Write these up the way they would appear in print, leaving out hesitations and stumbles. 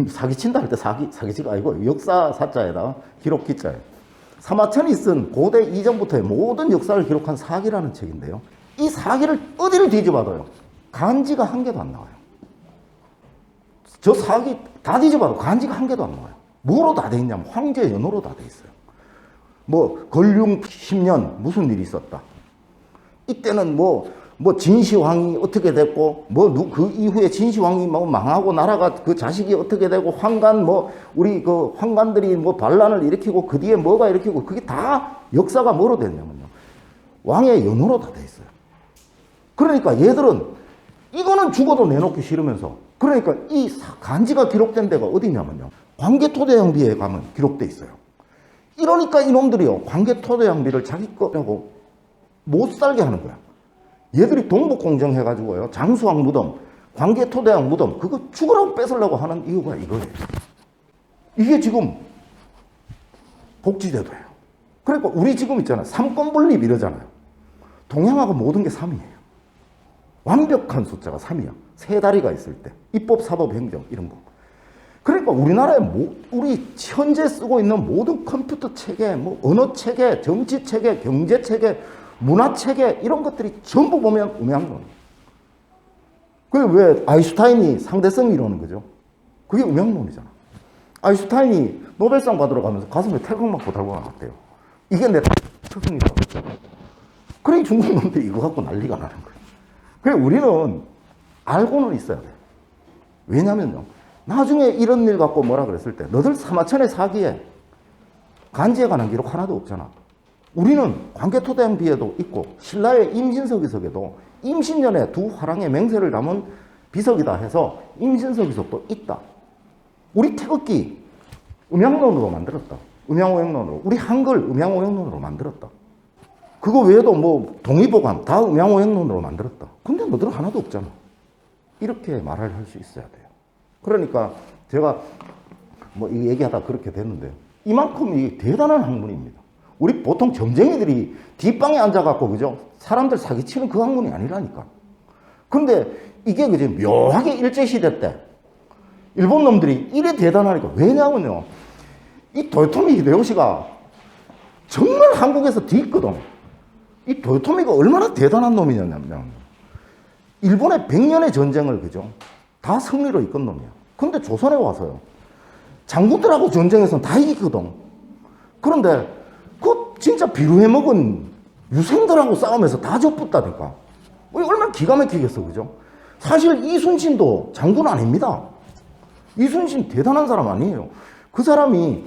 사기친다 할 때 사기치가 아니고 역사 사자에다가 기록 기자예요. 사마천이 쓴 고대 이전부터의 모든 역사를 기록한 사기라는 책인데요. 이 사기를 어디를 뒤져봐도요. 간지가 한 개도 안 나와요. 저 사기 다 뒤져봐도 간지가 한 개도 안 나와요. 뭐로 다 돼 있냐면 황제 연호로 다 돼 있어요. 뭐 건륭 10년 무슨 일이 있었다. 이때는 뭐 진시황이 어떻게 됐고 그 이후에 진시황이 뭐 망하고 나라가 그 자식이 어떻게 되고 황간 우리 그 황간들이 반란을 일으키고 그 뒤에 뭐가 일으키고 그게 다 역사가 뭐로 됐냐면요. 왕의 연호로 다 돼 있어요. 그러니까 얘들은 이거는 죽어도 내놓기 싫으면서 그러니까 이 간지가 기록된 데가 어디냐면요. 광개토대왕비에 가면 기록돼 있어요. 이러니까 이놈들이요. 광개토대왕비를 자기 거라고 못 살게 하는 거야. 얘들이 동북공정 해가지고요. 장수왕 무덤, 광개토대왕 무덤 그거 죽으라고 뺏으려고 하는 이유가 이거예요. 이게 지금 복지제도예요. 그러니까 우리 지금 있잖아요. 삼권분립 이러잖아요. 동양하고 모든 게 3이에요. 완벽한 숫자가 3이야. 세 다리가 있을 때. 입법, 사법, 행정 이런 거. 그러니까 우리나라에 우리 현재 쓰고 있는 모든 컴퓨터 체계, 언어 체계, 정치 체계, 경제 체계, 문화 체계 이런 것들이 전부 보면 음양론. 그게 왜 아인슈타인이 상대성 이러는 거죠? 그게 음양론이잖아. 아인슈타인이 노벨상 받으러 가면서 가슴에 태극 맞고 달고 나갔대요. 이게 내 특성이라고. 그래 중국 놈들이 이거 갖고 난리가 나는 거예요. 그래 우리는 알고는 있어야 돼요. 왜냐면요. 나중에 이런 일 갖고 뭐라 그랬을 때 너들 사마천의 사기에 간지에 관한 기록 하나도 없잖아. 우리는 광개토대왕비에도 있고 신라의 임신서기석에도 임신년에 두 화랑의 맹세를 담은 비석이다 해서 임신서기석도 있다. 우리 태극기 음양론으로 만들었다. 음양오행론으로. 우리 한글 음양오행론으로 만들었다. 그거 외에도 동의보감 다 음양오행론으로 만들었다. 근데 너들은 하나도 없잖아. 이렇게 말을 할 수 있어야 돼요. 그러니까 제가 이 얘기하다 그렇게 됐는데 이만큼 이 대단한 학문입니다. 우리 보통 점쟁이들이 뒷방에 앉아갖고 그죠? 사람들 사기치는 그 학문이 아니라니까. 근데 이게 그죠? 묘하게 일제시대 때 일본 놈들이 이래 대단하니까. 왜냐면요. 이 도요토미 히데요시가 정말 한국에서 뒤있거든. 이 도요토미가 얼마나 대단한 놈이냐면 일본의 100년의 전쟁을 그죠? 다 승리로 이끈 놈이야. 근데 조선에 와서요. 장군들하고 전쟁에서는 다 이기거든. 그런데 그 진짜 비루해 먹은 유생들하고 싸우면서 다 접붙다니까. 얼마나 기가 막히겠어, 그죠? 사실 이순신도 장군 아닙니다. 이순신 대단한 사람 아니에요. 그 사람이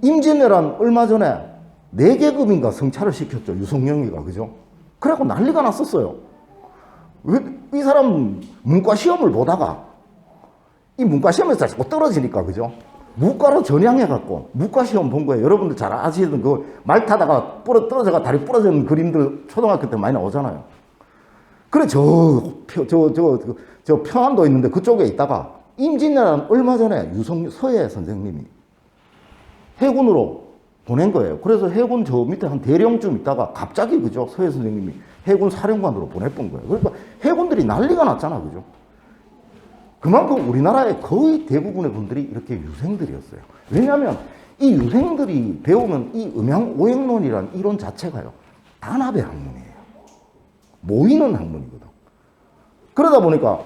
임진왜란 얼마 전에 4계급인가 성차를 시켰죠. 유성룡이가, 그죠? 그래갖고 난리가 났었어요. 왜, 이 사람 문과 시험을 보다가 이 문과 시험에서 자꾸 떨어지니까, 그죠? 무과로 전향해갖고 무과 시험 본 거예요. 여러분들 잘 아시던 그 말 타다가 떨어져가 다리 부러지는 그림들 초등학교 때 많이 나오잖아요. 그래, 저 평안도 있는데 그쪽에 있다가 임진왜란 얼마 전에 서예 선생님이 해군으로 보낸 거예요. 그래서 해군 저 밑에 한 대령쯤 있다가 갑자기 그죠? 서예 선생님이 해군 사령관으로 보내본 거예요. 그러니까 해군들이 난리가 났잖아, 그죠? 그만큼 우리나라의 거의 대부분의 분들이 이렇게 유생들이었어요. 왜냐하면 이 유생들이 배우면 이 음양오행론이라는 이론 자체가요. 단합의 학문이에요. 모이는 학문이거든. 그러다 보니까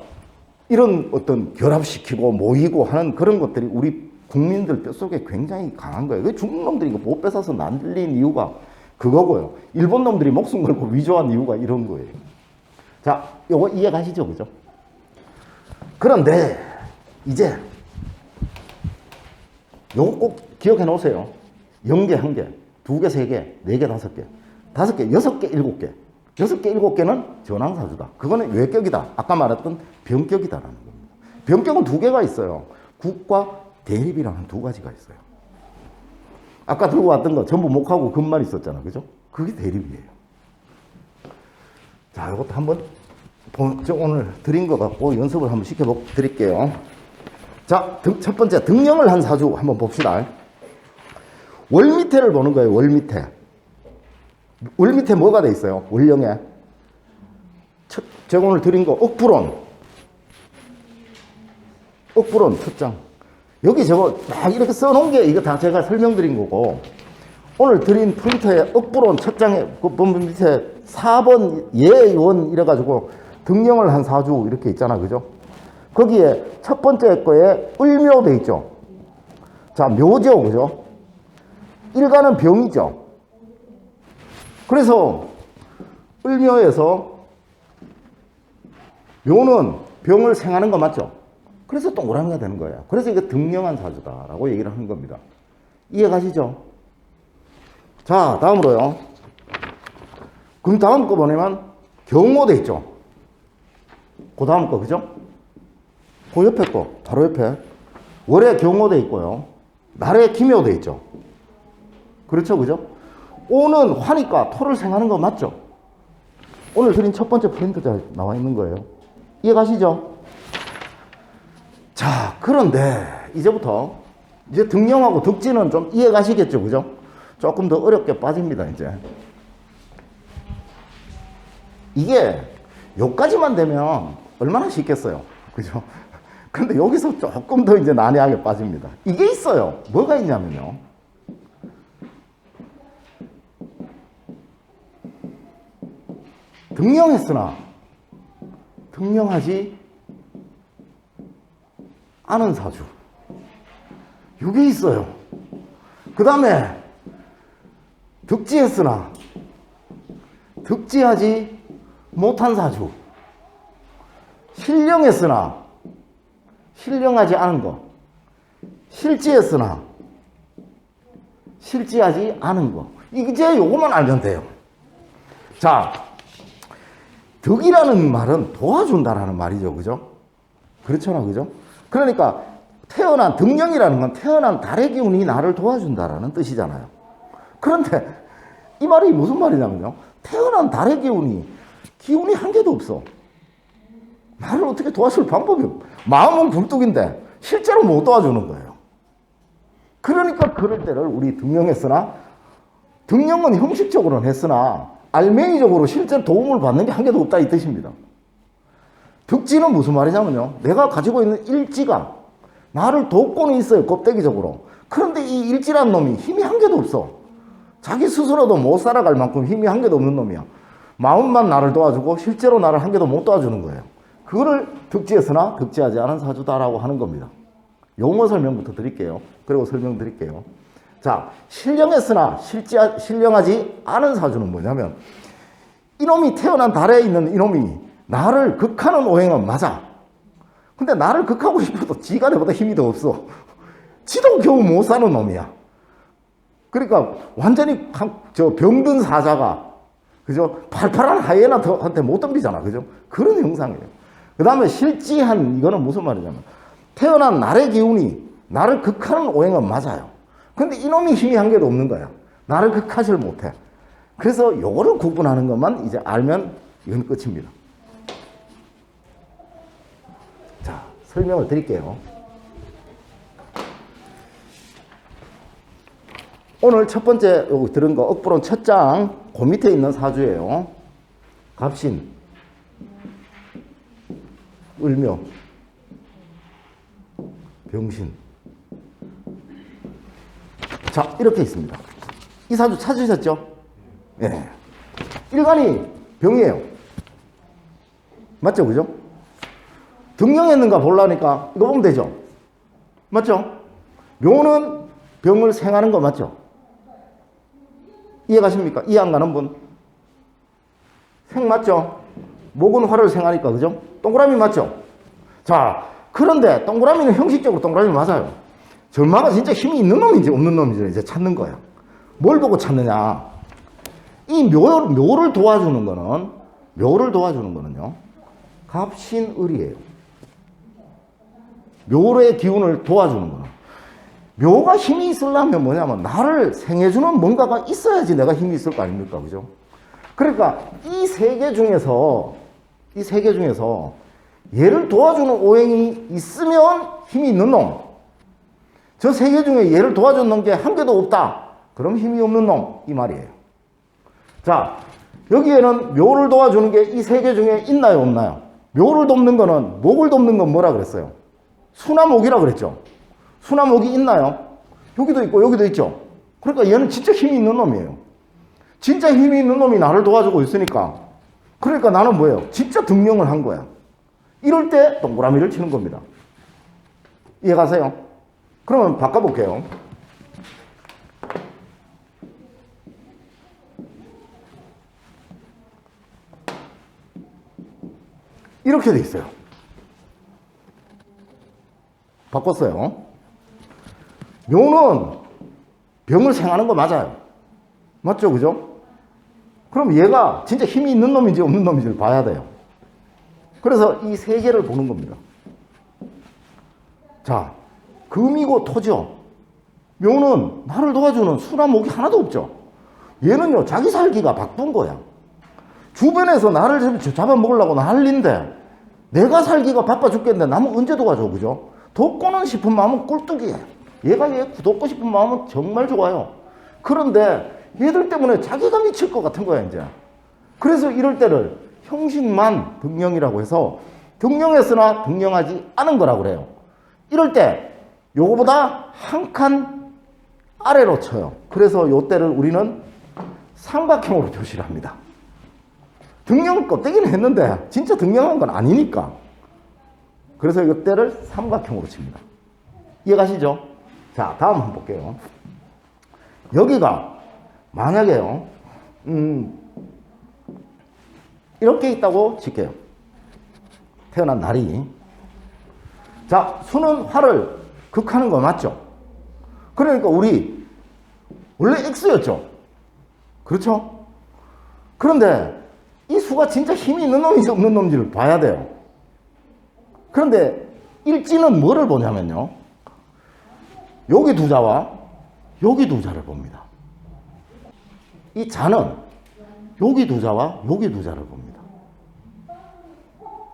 이런 어떤 결합시키고 모이고 하는 그런 것들이 우리 국민들 뼛속에 굉장히 강한 거예요. 중국 놈들이 이거 못 뺏어서 난리인 이유가 그거고요. 일본 놈들이 목숨 걸고 위조한 이유가 이런 거예요. 자, 요거 이해 가시죠? 그죠? 그런데 이제 요거 꼭 기억해 놓으세요. 0개, 1개, 2개, 3개, 4개, 5개, 5개, 6개, 7개. 6개, 7개는 전왕사주다. 그거는 외격이다. 아까 말했던 병격이다라는 겁니다. 병격은 2개가 있어요. 국과 대립이라는 2가지가 있어요. 아까 들고 왔던 거 전부 목하고 금만 있었잖아. 그죠? 그게 대립이에요. 자, 이것도 한번 오늘 드린 것 같고 연습을 한번 시켜드릴게요. 자, 첫 번째 등령을 한 사주 한번 봅시다. 월미태를 보는 거예요. 월미태. 월미태 뭐가 돼 있어요? 월령에. 제가 오늘 드린 거 억불원. 억불원 첫 장. 여기 저거 막 이렇게 써놓은 게 이거 다 제가 설명드린 거고, 오늘 드린 프린터의 억부론 첫 장에 그 밑에 4번 예원 이래가지고 등령을 한 사주 이렇게 있잖아, 그죠? 거기에 첫 번째 거에 을묘 돼 있죠. 자, 묘죠, 그죠? 일간은 병이죠. 그래서 을묘에서 묘는 병을 생하는 거 맞죠? 그래서 동그라미가 되는 거예요. 그래서 이게 등령한 사주다라고 얘기를 하는 겁니다. 이해 가시죠? 자, 다음으로요. 그럼 다음 거 보내면 경호 돼 있죠. 그 다음 거, 그죠? 그 옆에 거, 바로 옆에 월에 경호 돼 있고요. 날에 기묘 돼 있죠. 그렇죠, 그죠? 오는 화니까 토를 생하는 거 맞죠? 오늘 드린 첫 번째 프린트에 나와 있는 거예요. 이해 가시죠? 자, 그런데 이제부터 이제 등령하고 덕지는 좀 이해 가시겠죠, 그죠? 조금 더 어렵게 빠집니다, 이제. 이게 여기까지만 되면 얼마나 쉽겠어요, 그죠? 근데 여기서 조금 더 이제 난해하게 빠집니다. 이게 있어요. 뭐가 있냐면요. 등령했으나 등령하지 않은 사주. 이게 있어요. 그 다음에 득지했으나 득지하지 못한 사주. 신령했으나 신령하지 않은 거. 실지했으나 실지하지 않은 거. 이제 요것만 알면 돼요. 자, 덕이라는 말은 도와준다라는 말이죠, 그죠? 그렇잖아, 그죠? 그러니까 태어난 등령이라는 건 태어난 달의 기운이 나를 도와준다라는 뜻이잖아요. 그런데 이 말이 무슨 말이냐면요, 태어난 달의 기운이 한 개도 없어. 나를 어떻게 도와줄 방법이 없어. 마음은 굴뚝인데 실제로 못 도와주는 거예요. 그러니까 그럴 때를 우리 등령했으나, 등령은 형식적으로는 했으나 알맹이적으로 실제로 도움을 받는 게 한 개도 없다 이 뜻입니다. 득지는 무슨 말이냐면요, 내가 가지고 있는 일지가 나를 돕고는 있어요, 껍데기적으로. 그런데 이 일지란 놈이 힘이 한 개도 없어. 자기 스스로도 못 살아갈 만큼 힘이 한 개도 없는 놈이야. 마음만 나를 도와주고 실제로 나를 한 개도 못 도와주는 거예요. 그거를 득지했으나 득지하지 않은 사주다라고 하는 겁니다. 용어 설명부터 드릴게요. 그리고 설명드릴게요. 자, 신령했으나 신령하지 않은 사주는 뭐냐면, 이놈이 태어난 달에 있는 이놈이 나를 극하는 오행은 맞아. 근데 나를 극하고 싶어도 지가 내보다 힘이 더 없어. 지도 겨우 못 사는 놈이야. 그러니까 완전히 병든 사자가, 그죠? 팔팔한 하이에나한테 못 덤비잖아, 그죠? 그런 형상이에요. 그 다음에 실지한, 이거는 무슨 말이냐면, 태어난 날의 기운이 나를 극하는 오행은 맞아요. 근데 이놈이 힘이 한 개도 없는 거야. 나를 극하지를 못해. 그래서 요거를 구분하는 것만 이제 알면 이건 끝입니다. 자, 설명을 드릴게요. 오늘 첫 번째 요거 들은 거 억부론 첫 장, 그 밑에 있는 사주예요. 갑신, 을묘, 병신. 자, 이렇게 있습니다. 이 사주 찾으셨죠? 예. 일간이 병이에요. 맞죠? 그죠? 등령했는가 보려니까 이거 보면 되죠? 맞죠? 묘는 병을 생하는 거 맞죠? 이해 가십니까? 이해 안 가는 분? 생 맞죠? 목은 화를 생하니까, 그죠? 동그라미 맞죠? 자, 그런데 동그라미는 형식적으로 동그라미 맞아요. 전마가 진짜 힘이 있는 놈인지 없는 놈인지 이제 찾는 거예요. 뭘 보고 찾느냐? 이 묘를 도와주는 거는요, 갑신을이에요. 묘의 기운을 도와주는 거는. 묘가 힘이 있으려면 뭐냐면 나를 생해주는 뭔가가 있어야지 내가 힘이 있을 거 아닙니까? 그죠? 그러니까 이 세 개 중에서 얘를 도와주는 오행이 있으면 힘이 있는 놈. 저 세 개 중에 얘를 도와주는 게 한 개도 없다. 그럼 힘이 없는 놈. 이 말이에요. 자, 여기에는 묘를 도와주는 게 이 세 개 중에 있나요? 없나요? 묘를 돕는 거는, 목을 돕는 건 뭐라 그랬어요? 수나목이라 그랬죠. 수나목이 있나요? 여기도 있고 여기도 있죠. 그러니까 얘는 진짜 힘이 있는 놈이에요. 진짜 힘이 있는 놈이 나를 도와주고 있으니까. 그러니까 나는 뭐예요? 진짜 등령을 한 거야. 이럴 때 동그라미를 치는 겁니다. 이해가세요? 그러면 바꿔볼게요. 이렇게 돼 있어요. 바꿨어요. 묘는 병을 생하는 거 맞아요. 맞죠? 그죠? 그럼 얘가 진짜 힘이 있는 놈인지 없는 놈인지를 봐야 돼요. 그래서 이 세 개를 보는 겁니다. 자, 금이고 토죠. 묘는 나를 도와주는 수나 목이 하나도 없죠. 얘는요, 자기 살기가 바쁜 거야. 주변에서 나를 잡아먹으려고 난리인데 내가 살기가 바빠 죽겠는데 나는 언제 도와줘, 그죠? 돕고는 싶은 마음은 꿀뚝이에요. 얘가 얘 돕고 싶은 마음은 정말 좋아요. 그런데 얘들 때문에 자기가 미칠 것 같은 거야, 이제. 그래서 이럴 때를 형식만 등령이라고 해서 등령했으나 등령하지 않은 거라고 그래요. 이럴 때 요거보다 한 칸 아래로 쳐요. 그래서 요 때를 우리는 삼각형으로 표시를 합니다. 등령 껍데기는 했는데 진짜 등령한 건 아니니까. 그래서 이 때를 삼각형으로 칩니다. 이해가시죠? 자, 다음 한번 볼게요. 여기가 만약에요, 이렇게 있다고 칠게요. 태어난 날이. 자, 수는 화를 극하는 거 맞죠? 그러니까 우리 원래 X였죠? 그렇죠? 그런데 이 수가 진짜 힘이 있는 놈인지 없는 놈인지를 봐야 돼요. 그런데 일지는 뭐를 보냐면요, 여기 두 자와 여기 두 자를 봅니다. 이 자는 여기 두 자와 여기 두 자를 봅니다.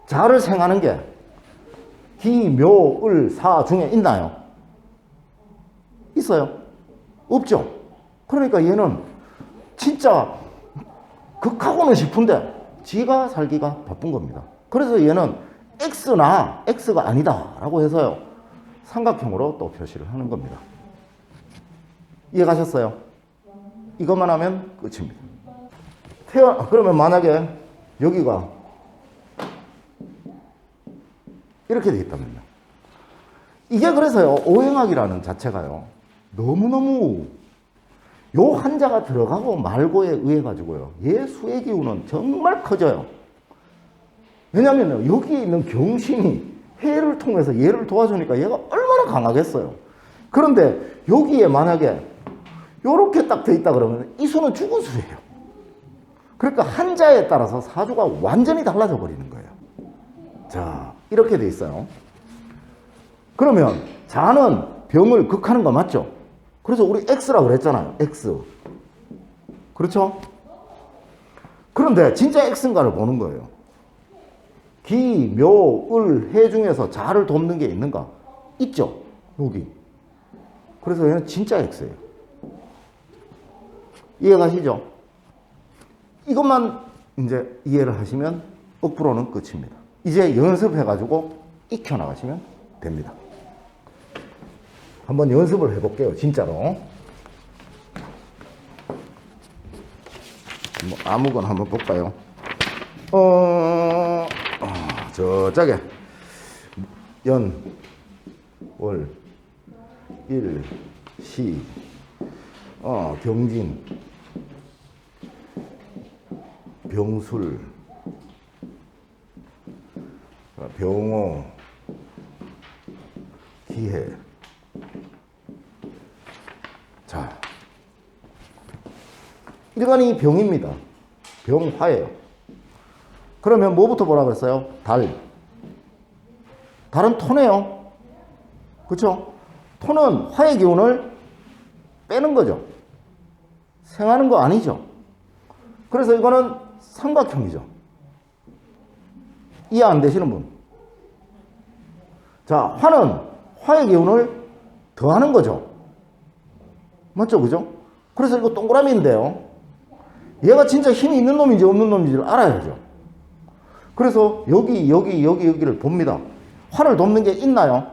자를 생하는 게 기, 묘, 을, 사 중에 있나요? 있어요? 없죠? 그러니까 얘는 진짜 극하고는 싶은데 지가 살기가 바쁜 겁니다. 그래서 얘는 X나 X가 아니다 라고 해서요, 삼각형으로 또 표시를 하는 겁니다. 이해가셨어요? 이것만 하면 끝입니다. 그러면 만약에 여기가 이렇게 되어 있다면요. 이게 그래서요, 오행학이라는 자체가요, 너무너무 요 한자가 들어가고 말고에 의해 가지고요, 얘 수의 기운은 정말 커져요. 왜냐면요, 여기 있는 경신이 해를 통해서 얘를 도와주니까 얘가 얼마나 강하겠어요. 그런데 여기에 만약에 요렇게 딱 돼 있다 그러면 이 수는 죽은 수예요. 그러니까 한자에 따라서 사주가 완전히 달라져 버리는 거예요. 자, 이렇게 돼 있어요. 그러면 자는 병을 극하는 거 맞죠? 그래서 우리 X라고 그랬잖아요. X. 그렇죠? 그런데 진짜 X인가를 보는 거예요. 기, 묘, 을, 해 중에서 자를 돕는 게 있는가? 있죠. 여기. 그래서 얘는 진짜 X예요. 이해가시죠? 이것만 이제 이해를 하시면 억부로는 끝입니다. 이제 연습해가지고 익혀나가시면 됩니다. 한번 연습을 해볼게요. 진짜로. 뭐 아무거나 한번 볼까요? 저쪽에 연, 월, 일, 시, 경진, 병술, 병호, 기해. 자, 일간이 병입니다. 병화예요. 그러면 뭐부터 보라 그랬어요? 달. 달은 토네요. 그렇죠? 토는 화의 기운을 빼는 거죠. 생하는 거 아니죠. 그래서 이거는 삼각형이죠. 이해 안 되시는 분? 자, 화는 화의 기운을 더하는 거죠. 맞죠? 그죠? 그래서 이거 동그라미인데요, 얘가 진짜 힘이 있는 놈인지 없는 놈인지를 알아야죠. 그래서 여기를 봅니다. 화를 돕는 게 있나요?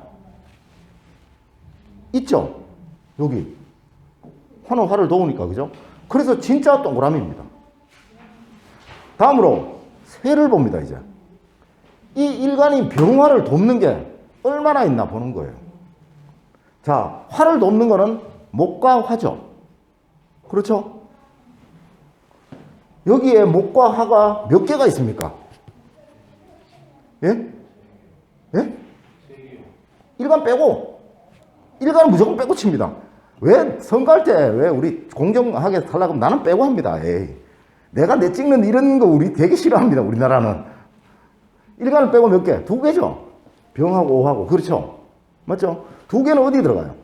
있죠? 여기. 화는 화를 도우니까, 그죠? 그래서 진짜 동그라미입니다. 다음으로 새를 봅니다, 이제. 이 일간이 병화를 돕는 게 얼마나 있나 보는 거예요. 자, 화를 돕는 거는 목과 화죠. 그렇죠? 여기에 목과 화가 몇 개가 있습니까? 예? 예? 일간 빼고. 일간은 무조건 빼고 칩니다. 왜 선거할 때 왜 우리 공정하게 하려고 하면 나는 빼고 합니다. 에이. 내가 내 찍는 이런 거 우리 되게 싫어합니다. 우리나라는. 일간을 빼고 몇 개? 2개죠. 병하고 오하고. 그렇죠? 맞죠? 2개는 어디 들어가요?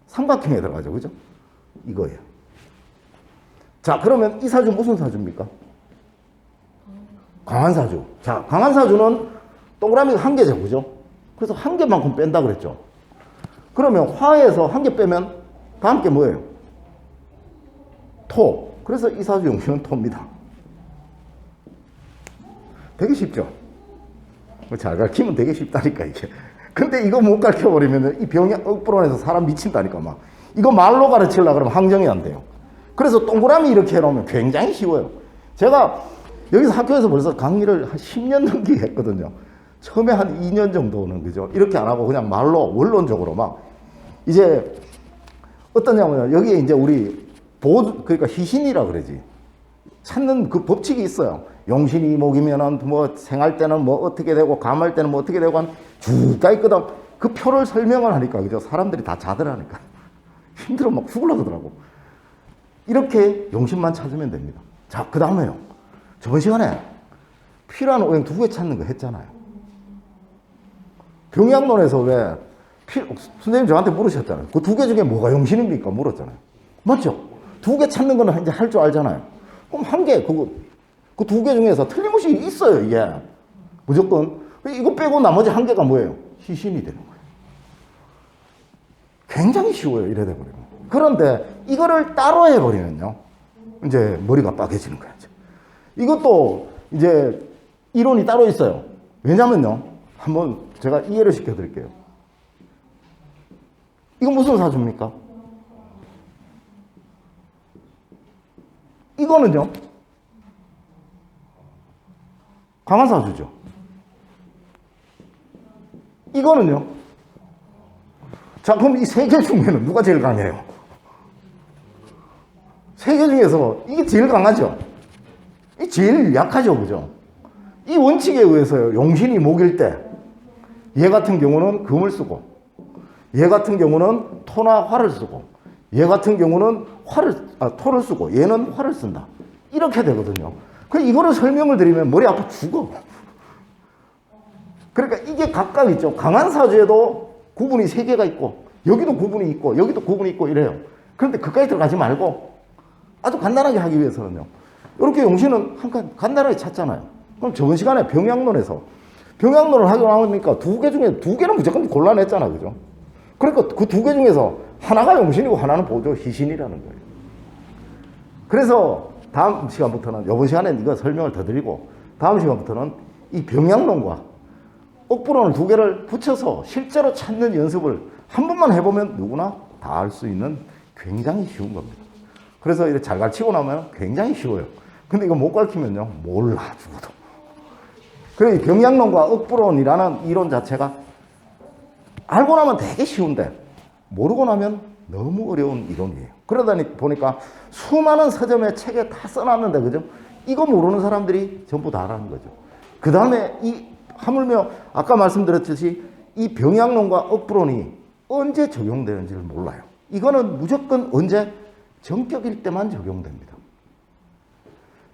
삼각형에 들어가죠. 그죠? 이거예요. 자, 그러면 이 사주 무슨 사주입니까? 강한 사주. 자, 강한 사주는 동그라미가 1개죠. 그죠? 그래서 1개만큼 뺀다 그랬죠. 그러면 화에서 1개 빼면 다음 게 뭐예요? 토. 그래서 이 사주 용신은 토입니다. 되게 쉽죠? 잘 가르치면 되게 쉽다니까, 이게. 근데 이거 못 가르쳐버리면 이 병이 억부론에서 사람 미친다니까, 막. 이거 말로 가르치려고 그러면 항정이 안 돼요. 그래서 동그라미 이렇게 해놓으면 굉장히 쉬워요. 제가 여기서 학교에서 벌써 강의를 한 10년 넘게 했거든요. 처음에 한 2년 정도는, 그죠? 이렇게 안 하고 그냥 말로, 원론적으로 막. 이제, 어떠냐면, 여기에 이제 우리 그러니까 희신이라 그러지. 찾는 그 법칙이 있어요. 용신이 목이면은 뭐 생할 때는 뭐 어떻게 되고, 감할 때는 뭐 어떻게 되고 한 쭉 있거든. 그 표를 설명을 하니까, 그죠? 사람들이 다 자들하니까. 힘들어 막 죽으려 그러더라고. 이렇게 용신만 찾으면 됩니다. 자, 그 다음에요. 저번 시간에 필요한 오행 2개 찾는 거 했잖아요. 병약론에서 왜, 선생님 저한테 물으셨잖아요. 그 2개 중에 뭐가 용신입니까? 물었잖아요. 맞죠? 2개 찾는 거는 이제 할 줄 알잖아요. 그럼 1개, 그 2개 중에서 틀림없이 있어요, 이게. 무조건. 이거 빼고 나머지 1개가 뭐예요? 희신이 되는 거예요. 굉장히 쉬워요, 이래 돼버리면. 그런데 이거를 따로 해버리면요. 이제 머리가 빠개지는 거예요. 이것도 이제 이론이 따로 있어요. 왜냐면요. 한번 제가 이해를 시켜드릴게요. 이거 무슨 사주입니까? 이거는요. 강한 사주죠. 이거는요. 자, 그럼 이 3개 중에는 누가 제일 강해요? 3개 중에서 이게 제일 강하죠? 이 제일 약하죠, 그죠? 이 원칙에 의해서요. 용신이 목일 때, 얘 같은 경우는 금을 쓰고, 얘 같은 경우는 토나 화를 쓰고, 얘 같은 경우는 토를 쓰고, 얘는 화를 쓴다. 이렇게 되거든요. 그래서 이거를 설명을 드리면 머리 아파 죽어. 그러니까 이게 각각 있죠. 강한 사주에도 구분이 3개가 있고, 여기도 구분이 있고, 여기도 구분이 있고 이래요. 그런데 그까지 들어가지 말고 아주 간단하게 하기 위해서는요. 이렇게 용신은 간단하게 찾잖아요. 그럼 저번 시간에 병약론에서 병약론을 하고 나오니까 2개 중에 2개는 무조건 골라냈잖아, 그죠? 그러니까 그 2개 중에서 하나가 용신이고 하나는 보조 희신이라는 거예요. 그래서 다음 시간부터는, 이번 시간에 이거 설명을 더 드리고, 다음 시간부터는 이 병약론과 억부론을 2개를 붙여서 실제로 찾는 연습을 한 번만 해보면 누구나 다 할 수 있는 굉장히 쉬운 겁니다. 그래서 이렇게 잘 가르치고 나면 굉장히 쉬워요. 근데 이거 못 가르치면요, 몰라, 죽어도. 그래서 병약론과 억부론이라는 이론 자체가 알고 나면 되게 쉬운데, 모르고 나면 너무 어려운 이론이에요. 그러다 보니까 수많은 서점에 책에 다 써놨는데, 그죠? 이거 모르는 사람들이 전부 다 알아는 거죠. 그 다음에 하물며 아까 말씀드렸듯이 이 병약론과 억부론이 언제 적용되는지를 몰라요. 이거는 무조건 언제? 정격일 때만 적용됩니다.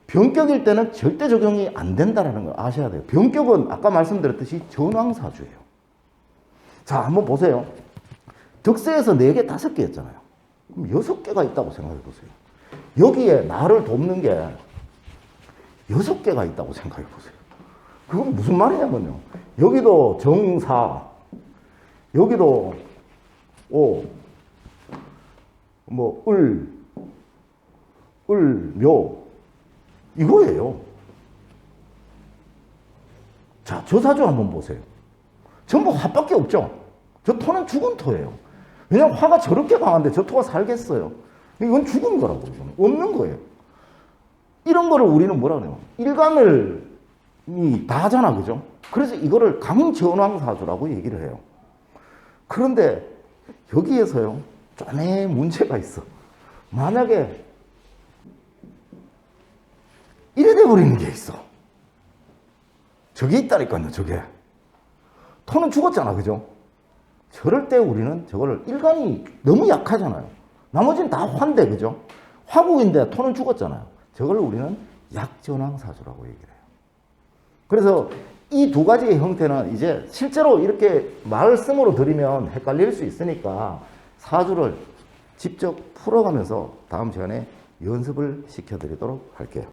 병격일 때는 절대 적용이 안 된다는 걸 아셔야 돼요. 병격은 아까 말씀드렸듯이 전왕사주예요. 자, 한번 보세요. 덕세에서 4개, 5개였잖아요. 그럼 6개가 있다고 생각해 보세요. 여기에 나를 돕는 게 6개가 있다고 생각해 보세요. 그건 무슨 말이냐면요. 여기도 정사, 여기도 묘, 이거예요. 자, 저 사주 한번 보세요. 전부 화밖에 없죠. 저 토는 죽은 토예요. 왜냐면 화가 저렇게 강한데 저 토가 살겠어요. 이건 죽은 거라고. 이거는. 없는 거예요. 이런 거를 우리는 뭐라 그래요? 일간을 다 하잖아. 그죠? 그래서 이거를 강전왕사주라고 얘기를 해요. 그런데 여기에서요, 좀의 문제가 있어. 만약에 이래 돼버리는 게 있어. 저게 있다니까요, 저게. 토는 죽었잖아, 그죠? 저럴 때 우리는 저거를 일간이 너무 약하잖아요. 나머지는 다 화인데, 그죠? 화국인데 토는 죽었잖아요. 저걸 우리는 약전왕사주라고 얘기를 해요. 그래서 이 두 가지의 형태는 이제 실제로 이렇게 말씀으로 드리면 헷갈릴 수 있으니까 사주를 직접 풀어가면서 다음 시간에 연습을 시켜드리도록 할게요.